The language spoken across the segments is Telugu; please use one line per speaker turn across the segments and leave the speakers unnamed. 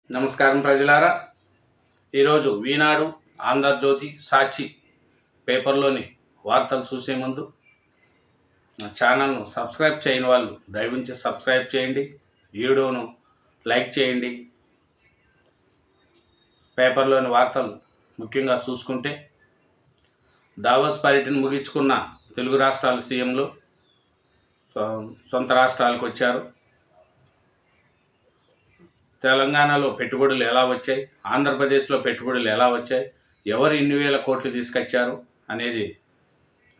నమస్కారం ప్రజలారా. ఈరోజు ఈనాడు, ఆంధ్రజ్యోతి, సాక్షి పేపర్లోని వార్తలు చూసే ముందు నా ఛానల్ను సబ్స్క్రైబ్ చేయని వాళ్ళు దయవుంచి సబ్స్క్రైబ్ చేయండి, వీడియోను లైక్ చేయండి. పేపర్లోని వార్తలు ముఖ్యంగా చూసుకుంటే, దావోస్ పర్యటన ముగించుకున్న తెలుగు రాష్ట్రాల సీఎంలు సొంత రాష్ట్రాలకు వచ్చారు. తెలంగాణలో పెట్టుబడులు ఎలా వచ్చాయి, ఆంధ్రప్రదేశ్లో పెట్టుబడులు ఎలా వచ్చాయి, ఎవరు ఇన్ని వేల కోట్లు తీసుకొచ్చారు అనేది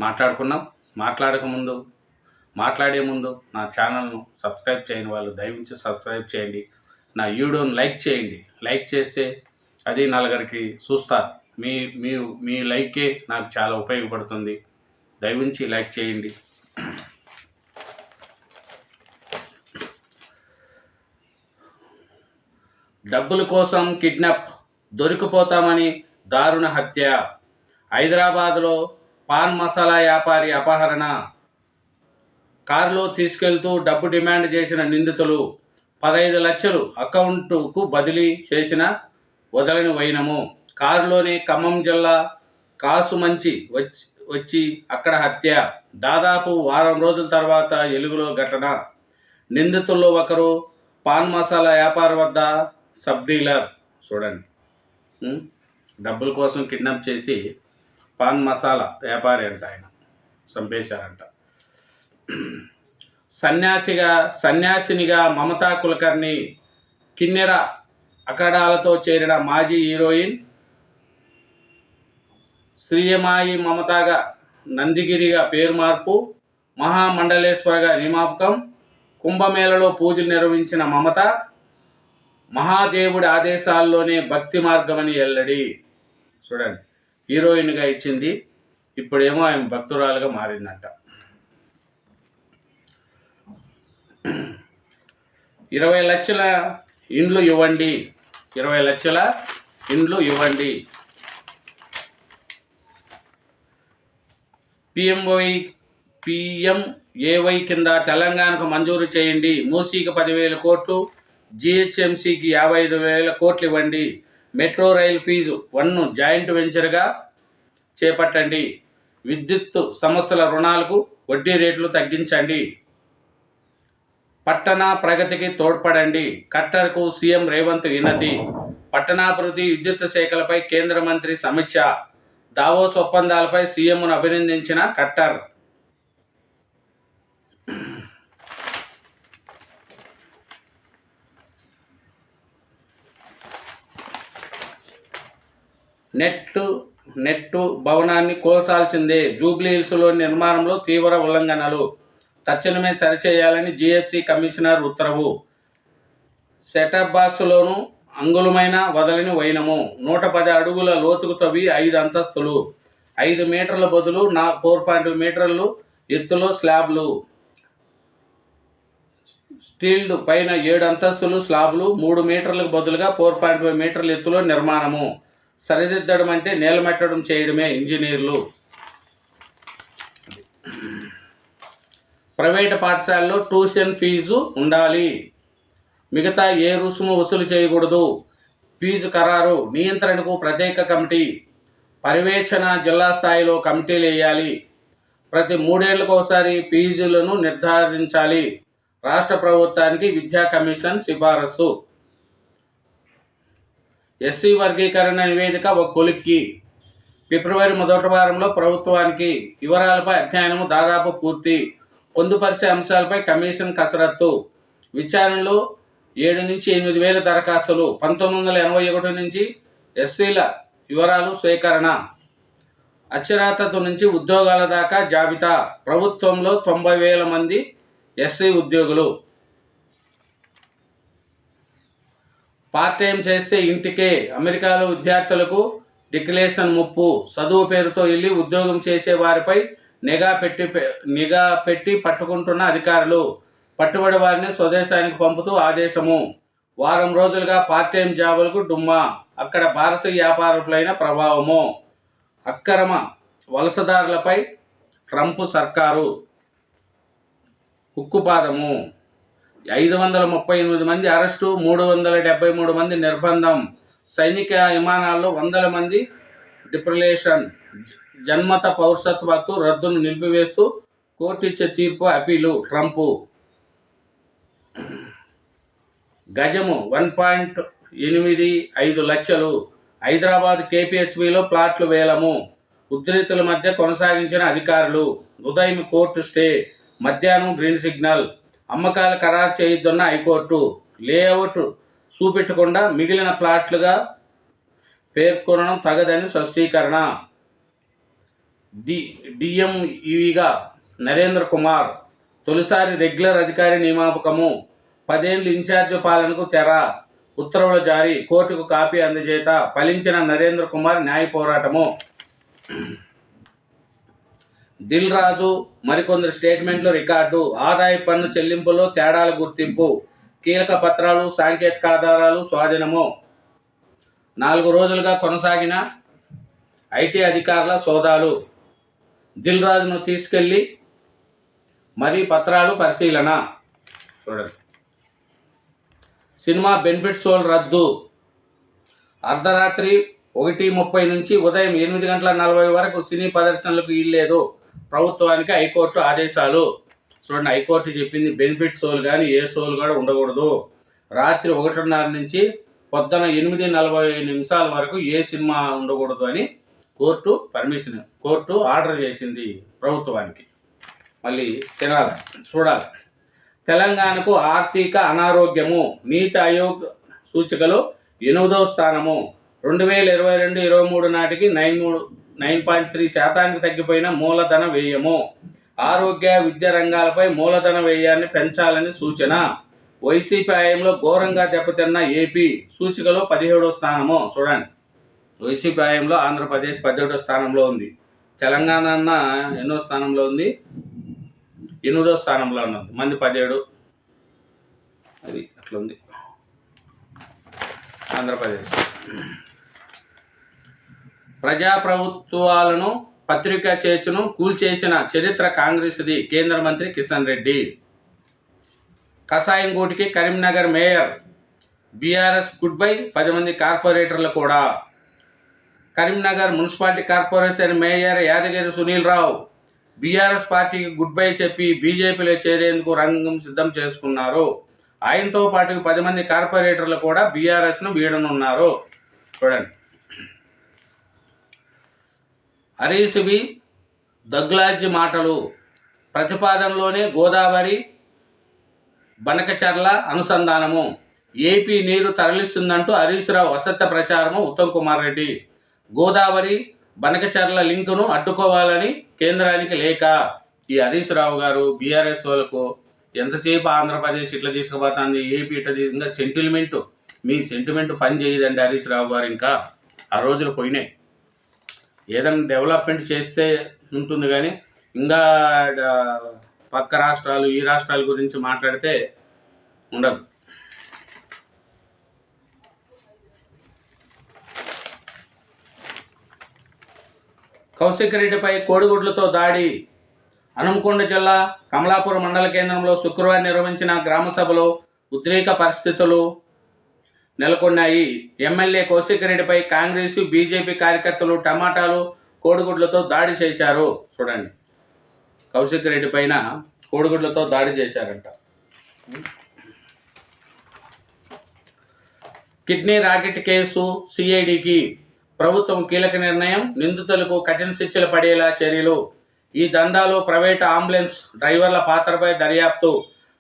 మాట్లాడుకున్నాం. మాట్లాడే ముందు నా ఛానల్ను సబ్స్క్రైబ్ చేయని వాళ్ళు దయవుంచి సబ్స్క్రైబ్ చేయండి. నా వీడియోను లైక్ చేయండి. లైక్ చేస్తే అది నలుగురికి చూస్తారు. మీ లైకే నాకు చాలా ఉపయోగపడుతుంది. దయవుంచి లైక్ చేయండి. డబ్బుల కోసం కిడ్నాప్, దొరికిపోతామని దారుణ హత్య. హైదరాబాద్లో పాన్ మసాలా వ్యాపారి అపహరణ. కారులో తీసుకెళ్తూ డబ్బు డిమాండ్ చేసిన నిందితులు 15 లక్షలు అకౌంటుకు బదిలీ చేసిన వదలని వైనము. కారులోనే ఖమ్మం జిల్లా కాసుమంచి వచ్చి అక్కడ హత్య. దాదాపు వారం రోజుల తర్వాత వెలుగులో ఘటన. నిందితుల్లో ఒకరు పాన్ మసాలా వ్యాపారి వద్ద సబ్ డీలర్. చూడండి, డబ్బుల కోసం కిడ్నాప్ చేసి పాన్ మసాలా వ్యాపారి అంట ఆయన చంపేశారంట. సన్యాసినిగా మమతా కులకర్ణి. కిన్నెర అఖాడాలతో చేరిన మాజీ హీరోయిన్ శ్రీయమాయి మమతాగా నందిగిరిగా పేరు మార్పు. మహామండలేశ్వరగా నియామకం. కుంభమేళలో పూజలు నిర్వహించిన మమత మహాదేవుడి ఆదేశాల్లోనే భక్తి మార్గమని ఎల్లడి. చూడండి, హీరోయిన్గా ఇచ్చింది, ఇప్పుడేమో ఆమె భక్తురాలుగా మారిందంట. 20 లక్షల ఇండ్లు ఇవ్వండి, 20 లక్షల ఇండ్లు ఇవ్వండి. పిఎంఏవై కింద తెలంగాణకు మంజూరు చేయండి. మూసీకి 10,000 కోట్లు, జిహెచ్ఎంసీకి 55,000 కోట్లు ఇవ్వండి. మెట్రో రైల్ ఫీజు 1 జాయింట్ వెంచర్గా చేపట్టండి. విద్యుత్ సమస్యల రుణాలకు వడ్డీ రేట్లు తగ్గించండి. పట్టణ ప్రగతికి తోడ్పడండి. ఖట్టర్కు సీఎం రేవంత్ వినతి. పట్టణాభివృద్ధి, విద్యుత్ శాఖలపై కేంద్ర మంత్రి సమీక్ష. దావోస్ ఒప్పందాలపై సీఎంను అభినందించిన ఖట్టర్. నెట్టు భవనాన్ని కూల్చాల్సిందే. జూబ్లీహిల్స్లో నిర్మాణంలో తీవ్ర ఉల్లంఘనలు, తక్షణమే సరిచేయాలని జీఎఫ్సీ కమిషనర్ ఉత్తర్వు. సెటప్ బాక్స్లోనూ అంగుళమైన వదలని వైనము. 110 అడుగుల లోతుకు తవ్వి 5 అంతస్తులు, 5 మీటర్ల బదులు 4.5 మీటర్లు ఎత్తులో స్లాబ్లు. స్టీల్డ్ పైన 7 అంతస్తులు స్లాబ్లు, 3 మీటర్లకు బదులుగా 4.5 మీటర్ల ఎత్తులో నిర్మాణము. సరిదిద్దడం అంటే నేలమెట్టడం చేయడమే ఇంజనీర్లు. ప్రైవేటు పాఠశాలలో ట్యూషన్ ఫీజు ఉండాలి, మిగతా ఏ రుసుము వసూలు చేయకూడదు. ఫీజు ఖరారు నియంత్రణకు ప్రత్యేక కమిటీ. పర్యవేక్షణ జిల్లా స్థాయిలో కమిటీలు వేయాలి. ప్రతి 3 ఏళ్లకు ఒకసారి ఫీజులను నిర్ధారించాలి. రాష్ట్ర ప్రభుత్వానికి విద్యా కమిషన్ సిఫారసు. ఎస్సీ వర్గీకరణ నివేదిక ఒక కొలిక్కి. ఫిబ్రవరి మొదటి వారంలో ప్రభుత్వానికి వివరాలపై అధ్యయనం దాదాపు పూర్తి. పొందుపరిచే అంశాలపై కమిషన్ కసరత్తు. విచారణలో 7 నుంచి 8 వేల దరఖాస్తులు. 1981 నుంచి ఎస్సీల వివరాలు సేకరణ. అక్షరాస్యత నుంచి ఉద్యోగాల దాకా జాబితా. ప్రభుత్వంలో 90,000 మంది ఎస్సీ ఉద్యోగులు. పార్ట్ టైం చేస్తే ఇంటికే. అమెరికాలో విద్యార్థులకు డిక్లరేషన్ ముప్పు. చదువు పేరుతో వెళ్ళి ఉద్యోగం చేసే వారిపై నిఘా పెట్టి పట్టుకుంటున్న అధికారులు. పట్టుబడి వారిని స్వదేశానికి పంపుతూ ఆదేశము. వారం రోజులుగా పార్ట్ టైం జాబులకు డుమ్మా. అక్కడ భారతీయ వ్యాపారులైన ప్రభావము. అక్రమ వలసదారులపై ట్రంప్ సర్కారు ఉక్కుపాదము. 538 మంది అరెస్టు, 373 మంది నిర్బంధం. సైనిక విమానాల్లో వందల మంది డిప్రిలేషన్. జన్మత పౌరసత్వ హక్కు రద్దును నిలిపివేస్తూ కోర్టు ఇచ్చే తీర్పు అపీలు. ట్రంప్ గజము 1.85 లక్షలు. హైదరాబాద్ కేపీహెచ్బిలో ప్లాట్లు వేలము. ఉద్రిక్తుల మధ్య కొనసాగించిన అధికారులు. ఉదయం కోర్టు స్టే, మధ్యాహ్నం గ్రీన్ సిగ్నల్. అమ్మకాలు ఖరారు చేయొద్దన్న హైకోర్టు. లేఅవుట్ చూపెట్టకుండా మిగిలిన ప్లాట్లుగా పేర్కొనడం తగదని స్పష్టీకరణ. డిఎంఈవిగా నరేంద్ర కుమార్ తొలిసారి రెగ్యులర్ అధికారి నియామకము. 10 ఏళ్ల ఇన్ఛార్జ్ పాలనకు తెర. ఉత్తర్వుల జారీ, కోర్టుకు కాపీ అందజేత. ఫలించిన నరేంద్ర కుమార్ న్యాయ పోరాటము. దిల్ రాజు మరికొందరు స్టేట్మెంట్లు రికార్డు. ఆదాయ పన్ను చెల్లింపులో తేడాల గుర్తింపు. కీలక పత్రాలు, సాంకేతిక ఆధారాలు స్వాధీనము. 4 రోజులుగా కొనసాగిన ఐటీ అధికారుల సోదాలు. దిల్ రాజును తీసుకెళ్లి మరీ పత్రాలు పరిశీలన. చూడండి. సినిమా బెనిఫిట్ షోలు రద్దు. అర్ధరాత్రి 1:30 నుంచి ఉదయం 8:40 వరకు సినీ ప్రదర్శనలకు వీల్లేదు. ప్రభుత్వానికి హైకోర్టు ఆదేశాలు. చూడండి, హైకోర్టు చెప్పింది బెనిఫిట్ షోలు కానీ ఏ షోలు కూడా ఉండకూడదు. రాత్రి 1:30 నుంచి పొద్దున 8:40 వరకు ఏ సినిమా ఉండకూడదు అని కోర్టు ఆర్డర్ చేసింది ప్రభుత్వానికి. మళ్ళీ చూడాలి. తెలంగాణకు ఆర్థిక అనారోగ్యము. నీతి ఆయోగ్ సూచికలో 8వ స్థానము. 2022-23 నాటికి 9.3% తగ్గిపోయిన మూలధన వ్యయము. ఆరోగ్య, విద్యా రంగాలపై మూలధన వ్యయాన్ని పెంచాలని సూచన. వైసీపీ హయాంలో ఘోరంగా దెబ్బతిన్న ఏపీ సూచికలో 17వ స్థానము. చూడండి, వైసీపీ హయాంలో ఆంధ్రప్రదేశ్ 17వ స్థానంలో ఉంది. తెలంగాణ ఎన్నో స్థానంలో ఉంది? 8వ స్థానంలో ఉన్నది. మంది 17. అది అట్లుంది ఆంధ్రప్రదేశ్. ప్రజాప్రభుత్వాలను పత్రికా చేర్చును కూల్చేసిన చరిత్ర కాంగ్రెస్ది. కేంద్ర మంత్రి కిషన్ రెడ్డి. కషాయం గూటికి Karimnagar mayor. BRS good bye 10 మంది కార్పొరేటర్లు కూడా. Karimnagar municipality corporation mayor Yadagiri Sunil Rao BRS పార్టీకి గుడ్ బై చెప్పి బీజేపీలో చేరేందుకు రంగం సిద్ధం చేసుకున్నారు. ఆయనతో పాటు 10 మంది కార్పొరేటర్లు కూడా బీఆర్ఎస్ను వీడనున్నారు. చూడండి. హరీష్వి దగ్గులార్జీ మాటలు. ప్రతిపాదనలోనే గోదావరి బనకచర్ల అనుసంధానము. ఏపీ నీరు తరలిస్తుందంటూ హరీష్ రావు అసత్య ప్రచారము. ఉత్తమ్ కుమార్ రెడ్డి. గోదావరి బనకచర్ల లింకును అడ్డుకోవాలని కేంద్రానికి లేఖ. ఈ హరీష్ రావు గారు బీఆర్ఎస్ వాళ్ళకు ఎంతసేపు ఆంధ్రప్రదేశ్ ఇట్లా తీసుకుపోతుంది, ఏపీ ఇట్లా ఇంకా మీ సెంటిమెంట్ పని చేయదండి హరీష్ రావు గారు. ఇంకా ఆ రోజులు పోయినాయి. ఏదైనా డెవలప్మెంట్ చేస్తే ఉంటుంది కానీ ఇంకా పక్క రాష్ట్రాలు ఈ రాష్ట్రాల గురించి మాట్లాడితే ఉండదు. కౌశిక్ రెడ్డిపై కోడిగుడ్లతో దాడి. హనుమకొండ జిల్లా కమలాపూర్ మండల కేంద్రంలో శుక్రవారం నిర్వహించిన గ్రామ సభలో ఉద్రేక పరిస్థితులు నెలకొన్నాయి. ఎమ్మెల్యే కౌశిక్ రెడ్డిపై కాంగ్రెస్, బీజేపీ కార్యకర్తలు టమాటాలు, కోడిగుడ్లతో దాడి చేశారు. చూడండి, కౌశిక్ రెడ్డి పైన కోడిగుడ్లతో దాడి చేశారంట. కిడ్నీ రాకెట్ కేసు సిఐడికి ప్రభుత్వం కీలక నిర్ణయం. నిందితులకు కఠిన శిక్షలు పడేలా చర్యలు. ఈ దందాలో ప్రైవేట్ అంబులెన్స్ డ్రైవర్ల పాత్రపై దర్యాప్తు.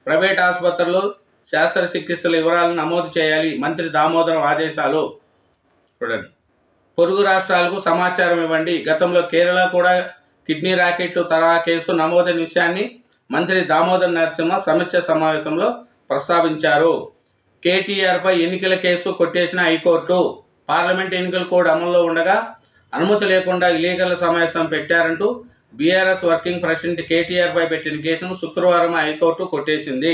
ప్రైవేట్ ఆసుపత్రులు శస్త్రచికిత్సల వివరాలను నమోదు చేయాలి. మంత్రి దామోదరం ఆదేశాలు. చూడండి, పొరుగు రాష్ట్రాలకు సమాచారం ఇవ్వండి. గతంలో కేరళ కూడా కిడ్నీ రాకెట్ తరహా కేసు నమోదైన విషయాన్ని మంత్రి దామోదర్ నరసింహ సమీక్ష సమావేశంలో ప్రస్తావించారు. కేటీఆర్పై ఎన్నికల కేసు కొట్టేసిన హైకోర్టు. పార్లమెంట్ ఎన్నికల కోడ్ అమల్లో ఉండగా అనుమతి లేకుండా ఇలీగల్ సమావేశం పెట్టారంటూ బీఆర్ఎస్ వర్కింగ్ ప్రెసిడెంట్ కేటీఆర్పై పెట్టిన కేసును శుక్రవారం హైకోర్టు కొట్టేసింది.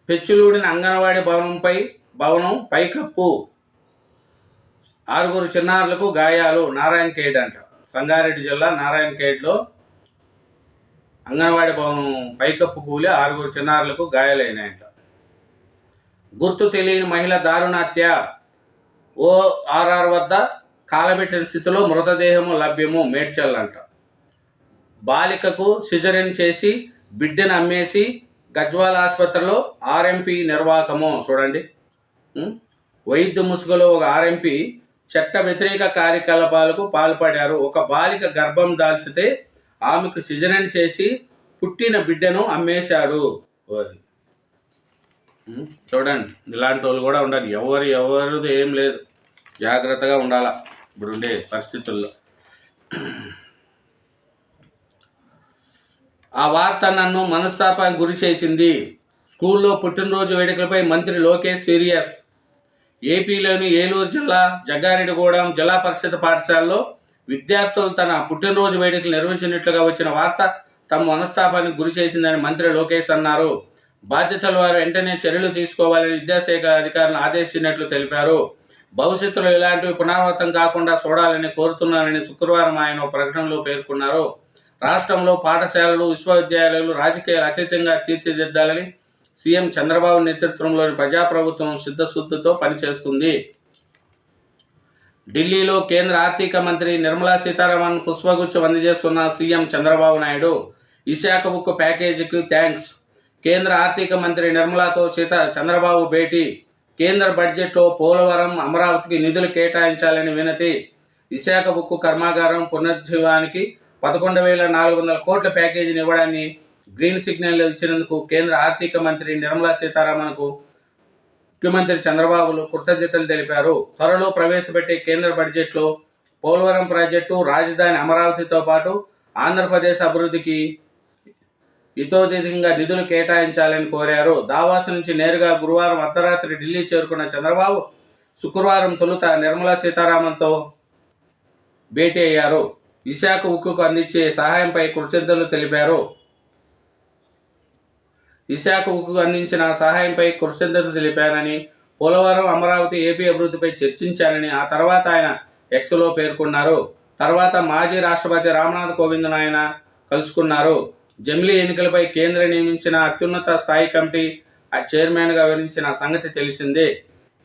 పెచ్చులూడిన అంగన్వాడీ భవనం పైకప్పు. 6 చిన్నారులకు గాయాలు. నారాయణ ఖేడ్ అంట. సంగారెడ్డి జిల్లా నారాయణ ఖేడ్లో అంగన్వాడీ భవనం పైకప్పు కూలి 6 చిన్నారులకు గాయాలైనాయంట. గుర్తు తెలియని మహిళ దారుణ హత్య. ఓఆర్ఆర్ వద్ద కాలబెట్టిన స్థితిలో మృతదేహము లభ్యము. మేడ్చల్. బాలికకు సిజరీన్ చేసి బిడ్డను అమ్మేసి గజ్వాల ఆసుపత్రిలో ఆర్ఎంపీ నిర్వాహకము. చూడండి, వైద్య ముసుగులో ఒక ఆర్ఎంపీ చట్ట వ్యతిరేక కార్యకలాపాలకు పాల్పడారు. ఒక బాలిక గర్భం దాల్చితే ఆమెకు సిజరీన్ చేసి పుట్టిన బిడ్డను అమ్మేశాడు. చూడండి, ఇలాంటి వాళ్ళు కూడా ఉండాలి. ఎవరిది ఏం లేదు, జాగ్రత్తగా ఉండాలా ఇప్పుడుండే పరిస్థితుల్లో. ఆ వార్త నన్ను మనస్తాపానికి గురి చేసింది. స్కూల్లో పుట్టినరోజు వేడుకలపై మంత్రి లోకేష్ సీరియస్. ఏపీలోని ఏలూరు జిల్లా జగ్గారెడ్డిగూడెం జిల్లా పరిషత్ పాఠశాలలో విద్యార్థులు తన పుట్టినరోజు వేడుకలు నిర్వహించినట్లుగా వచ్చిన వార్త తమ మనస్తాపానికి గురి చేసిందని మంత్రి లోకేష్ అన్నారు. బాధ్యతల వారు వెంటనే చర్యలు తీసుకోవాలని విద్యాశాఖ అధికారులను ఆదేశించినట్లు తెలిపారు. భవిష్యత్తులో ఇలాంటివి పునరావృతం కాకుండా చూడాలని కోరుతున్నారని శుక్రవారం ఆయన ప్రకటనలో పేర్కొన్నారు. రాష్ట్రంలో పాఠశాలలు, విశ్వవిద్యాలయాలు రాజకీయాలు అతీతంగా తీర్చిదిద్దాలని సీఎం చంద్రబాబు నేతృత్వంలోని ప్రజాప్రభుత్వం సిద్ధశుద్ధితో పనిచేస్తుంది. ఢిల్లీలో కేంద్ర ఆర్థిక మంత్రి నిర్మలా సీతారామన్ పుష్పగుచ్చం అందజేస్తున్న సీఎం చంద్రబాబు నాయుడు. విశాఖ ఉక్కు ప్యాకేజీకి థ్యాంక్స్. కేంద్ర ఆర్థిక మంత్రి నిర్మలాతో చంద్రబాబు భేటీ. కేంద్ర బడ్జెట్లో పోలవరం, అమరావతికి నిధులు కేటాయించాలని వినతి. విశాఖ ఉక్కు కర్మాగారం పునరుజ్జీవానికి 11,400 కోట్ల ప్యాకేజీని ఇవ్వడాన్ని గ్రీన్ సిగ్నల్ ఇచ్చినందుకు కేంద్ర ఆర్థిక మంత్రి నిర్మలా సీతారామన్కు ముఖ్యమంత్రి చంద్రబాబు కృతజ్ఞతలు తెలిపారు. త్వరలో ప్రవేశపెట్టే కేంద్ర బడ్జెట్లో పోలవరం ప్రాజెక్టు, రాజధాని అమరావతితో పాటు ఆంధ్రప్రదేశ్ అభివృద్ధికి హితోధికంగా నిధులు కేటాయించాలని కోరారు. దావాస్ నుంచి నేరుగా గురువారం అర్ధరాత్రి ఢిల్లీ చేరుకున్న చంద్రబాబు శుక్రవారం తొలుత నిర్మలా సీతారామన్తో భేటీ అయ్యారు. విశాఖ ఉక్కుకు అందించే సహాయంపై కృతజ్ఞతలు తెలిపారు. విశాఖ ఉక్కుకు అందించిన సహాయంపై కృతజ్ఞతలు తెలిపానని, పోలవరం, అమరావతి, ఏపీ అభివృద్ధిపై చర్చించానని ఆ తర్వాత ఆయన ఎక్స్లో పేర్కొన్నారు. తర్వాత మాజీ రాష్ట్రపతి రామ్నాథ్ కోవింద్ను ఆయన కలుసుకున్నారు. జమిలీ ఎన్నికలపై కేంద్రం నియమించిన అత్యున్నత స్థాయి కమిటీ చైర్మన్గా వివరించిన సంగతి తెలిసిందే.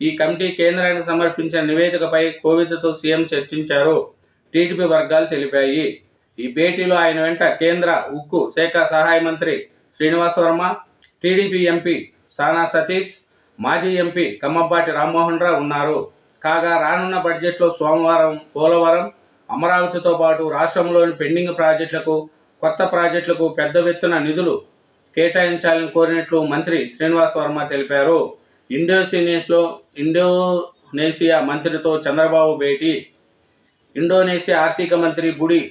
ఈ కమిటీ కేంద్రానికి సమర్పించిన నివేదికపై కోవింద్తో సీఎం చర్చించారు. టీడీపీ వర్గాలు తెలిపాయి. ఈ భేటీలో ఆయన వెంట కేంద్ర ఉక్కు శాఖ సహాయ మంత్రి శ్రీనివాస్ వర్మ, టీడీపీ ఎంపీ సానా సతీష్, మాజీ ఎంపీ కమ్మబాటి రామ్మోహన్ రావు ఉన్నారు. కాగా రానున్న బడ్జెట్లో సోమవారం పోలవరం, అమరావతితో పాటు రాష్ట్రంలోని పెండింగ్ ప్రాజెక్టులకు, కొత్త ప్రాజెక్టులకు పెద్ద ఎత్తున నిధులు కేటాయించాలని కోరినట్లు మంత్రి శ్రీనివాస్ వర్మ తెలిపారు. ఇండోనేషియా మంత్రితో చంద్రబాబు భేటీ. ఇండోనేషియా ఆర్థిక మంత్రి బుడి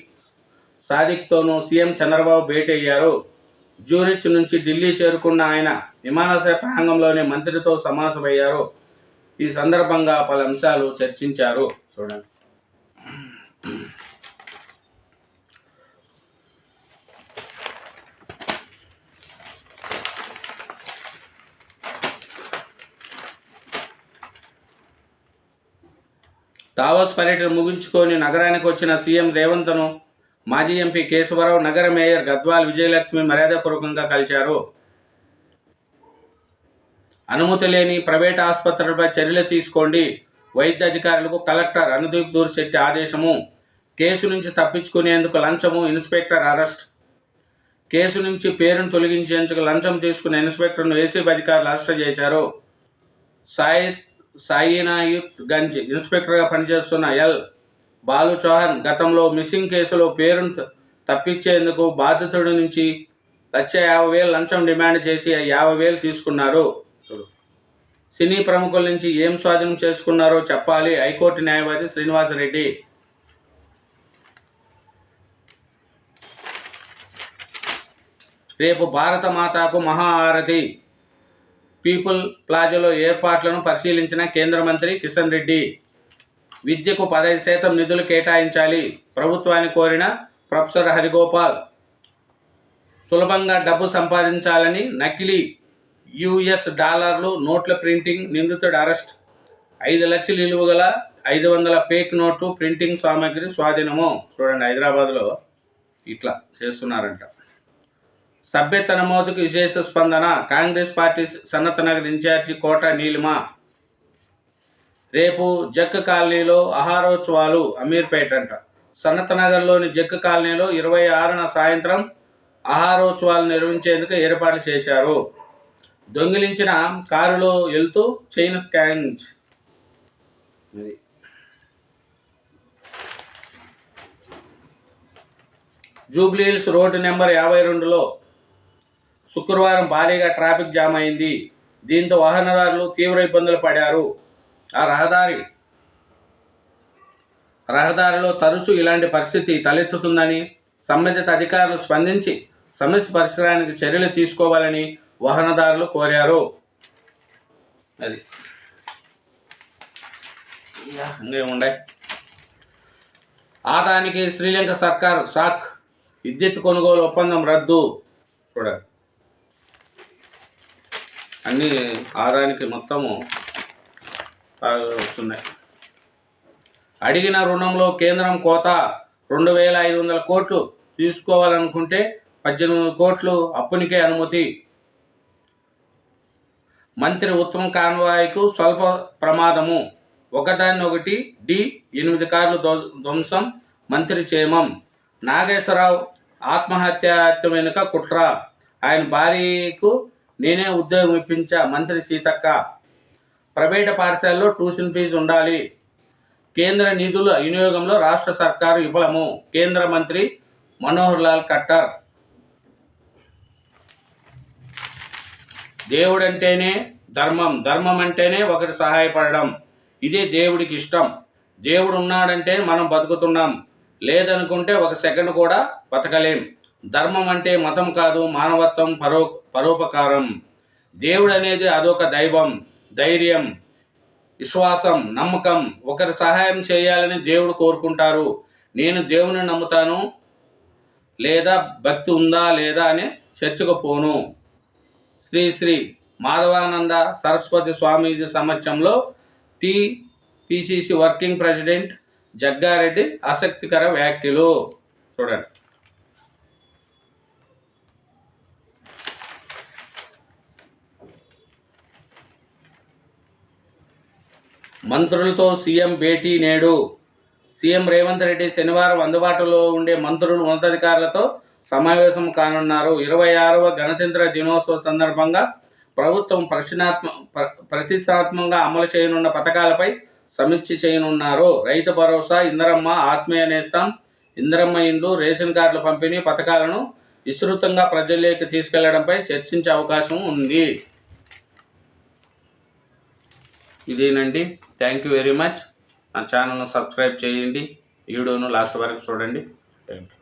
సాదిక్తోనూ సీఎం చంద్రబాబు భేటీ అయ్యారు. జ్యూరిచ్ నుంచి ఢిల్లీ చేరుకున్న ఆయన విమానాశ్రయ ప్రాంగణంలోనే మంత్రితో సమావేశమయ్యారు. ఈ సందర్భంగా పలు అంశాలు చర్చించారు. చూడండి, దావోస్ పర్యటన ముగించుకొని నగరానికి వచ్చిన సీఎం రేవంత్ను మాజీ ఎంపీ కేశవరావు, నగర మేయర్ గద్వాల్ విజయలక్ష్మి మర్యాదపూర్వకంగా కలిశారు. అనుమతి లేని ప్రైవేట్ ఆసుపత్రులపై చర్యలు తీసుకోండి. వైద్య అధికారులకు కలెక్టర్ అనుదీప్ దూర్శెట్టి ఆదేశము. కేసు నుంచి తప్పించుకునేందుకు లంచము, ఇన్స్పెక్టర్ అరెస్ట్. కేసు నుంచి పేరును తొలగించేందుకు లంచం తీసుకున్న ఇన్స్పెక్టర్ను ఏసీబీ అధికారులు అరెస్ట్ చేశారు. సాయినాయుత్ గంజ్ ఇన్స్పెక్టర్గా పనిచేస్తున్న ఎల్ బాలు చౌహాన్ గతంలో మిస్సింగ్ కేసులో పేరును తప్పించేందుకు బాధితుడి నుంచి 1,50,000 లంచం డిమాండ్ చేసి 50,000 తీసుకున్నారు. సినీ ప్రముఖుల నుంచి ఏం స్వాధీనం చేసుకున్నారో చెప్పాలి. హైకోర్టు న్యాయవాది శ్రీనివాసరెడ్డి. రేపు భారత మాతాకు మహాఆరతి. పీపుల్ ప్లాజాలో ఏర్పాట్లను పరిశీలించిన కేంద్ర మంత్రి కిషన్ రెడ్డి. విద్యకు 15% నిధులు కేటాయించాలి ప్రభుత్వాన్ని కోరిన ప్రొఫెసర్ హరిగోపాల్. సులభంగా డబ్బు సంపాదించాలని నకిలీ $US నోట్ల ప్రింటింగ్ నిందితుడు అరెస్ట్. 5 లక్షల విలువ గల 500 ఫేక్ నోట్లు, ప్రింటింగ్ సామాగ్రి స్వాధీనము. చూడండి, హైదరాబాద్లో ఇట్లా చేస్తున్నారంట. సభ్యత నమోదుకు విశేష స్పందన. కాంగ్రెస్ పార్టీ సనత్నగర్ ఇన్ఛార్జి కోట నీలిమ. రేపు జక్ కాలనీలో ఆహారోత్సవాలు. అమీర్పేట అంట. సనత్నగర్లోని జక్ కాలనీలో 26న సాయంత్రం ఆహారోత్సవాలు నిర్వహించేందుకు ఏర్పాట్లు చేశారు. దొంగిలించిన కారులో వెళ్తూ చైన్ స్కాన్స్. జూబ్లీహిల్స్ రోడ్డు నెంబర్ 52లో శుక్రవారం భారీగా ట్రాఫిక్ జామ్ అయింది. దీంతో వాహనదారులు తీవ్ర ఇబ్బందులు పడారు. ఆ రహదారిలో తరచూ ఇలాంటి పరిస్థితి తలెత్తుతుందని సంబంధిత అధికారులు స్పందించి సమస్య పరిష్కారానికి చర్యలు తీసుకోవాలని వాహనదారులు కోరారు. అది ఇంకేముండే. ఆదానికి శ్రీలంక సర్కార్ షాక్. విద్యుత్ కొనుగోలు ఒప్పందం రద్దు. చూడండి, అన్నీ ఆదానికి మొత్తము వస్తున్నాయి. అడిగిన రుణంలో కేంద్రం కోత. 2,500 కోట్లు తీసుకోవాలనుకుంటే 18 కోట్లు అప్పునికే అనుమతి. మంత్రి ఉత్తమ్ కాన్వాయ్కు స్వల్ప ప్రమాదము. ఒకదాన్నొకటి డి 8 కార్లు ధ్వంసం. మంత్రి క్షేమం. నాగేశ్వరరావు ఆత్మహత్య వెనుక కుట్ర. ఆయన భార్యకు నేనే ఉద్యోగం ఇప్పించా. మంత్రి సీతక్క. ప్రైవేటు పాఠశాలలో ట్యూషన్ ఫీజు ఉండాలి. కేంద్ర నిధుల వినియోగంలో రాష్ట్ర సర్కారు విఫలము. కేంద్ర మంత్రి మనోహర్ లాల్ ఖట్టర్. దేవుడంటేనే ధర్మం, ధర్మం అంటేనే ఒకరి సహాయపడడం. ఇదే దేవుడికి ఇష్టం. దేవుడు ఉన్నాడంటే మనం బతుకుతున్నాం, లేదనుకుంటే ఒక సెకండ్ కూడా బతకలేం. ధర్మం అంటే మతం కాదు, మానవత్వం, పరోపకారం. దేవుడు అనేది అదొక దైవం, ధైర్యం, విశ్వాసం, నమ్మకం. ఒకరి సహాయం చేయాలని దేవుడు కోరుకుంటారు. నేను దేవుని నమ్ముతాను లేదా భక్తి ఉందా లేదా అని చర్చకు పోను. శ్రీ శ్రీ మాధవానంద సరస్వతి స్వామీజీ సమక్షంలో టీపీసీసీ వర్కింగ్ ప్రెసిడెంట్ జగ్గారెడ్డి ఆసక్తికర వ్యాఖ్యలు. చూడండి. మంత్రులతో సీఎం భేటీ నేడు. సీఎం రేవంత్ రెడ్డి శనివారం అందుబాటులో ఉండే మంత్రులు, ఉన్నతాధికారులతో సమావేశం కానున్నారు. 26వ గణతంత్ర దినోత్సవ సందర్భంగా ప్రభుత్వం ప్రతిష్టాత్మకంగా అమలు చేయనున్న పథకాలపై సమీక్ష చేయనున్నారు. రైతు భరోసా, ఇందిరమ్మ, ఆత్మీయ నేస్తం, ఇందిరమ్మ ఇండ్లు, రేషన్ కార్డుల పంపిణీ పథకాలను విస్తృతంగా ప్రజల్లోకి తీసుకెళ్లడంపై చర్చించే అవకాశం ఉంది. ఇదేనండి. Thank you very much. నా ఛానల్ను సబ్స్క్రైబ్ చేయండి. వీడియోను లాస్ట్ వరకు చూడండి. Thank you.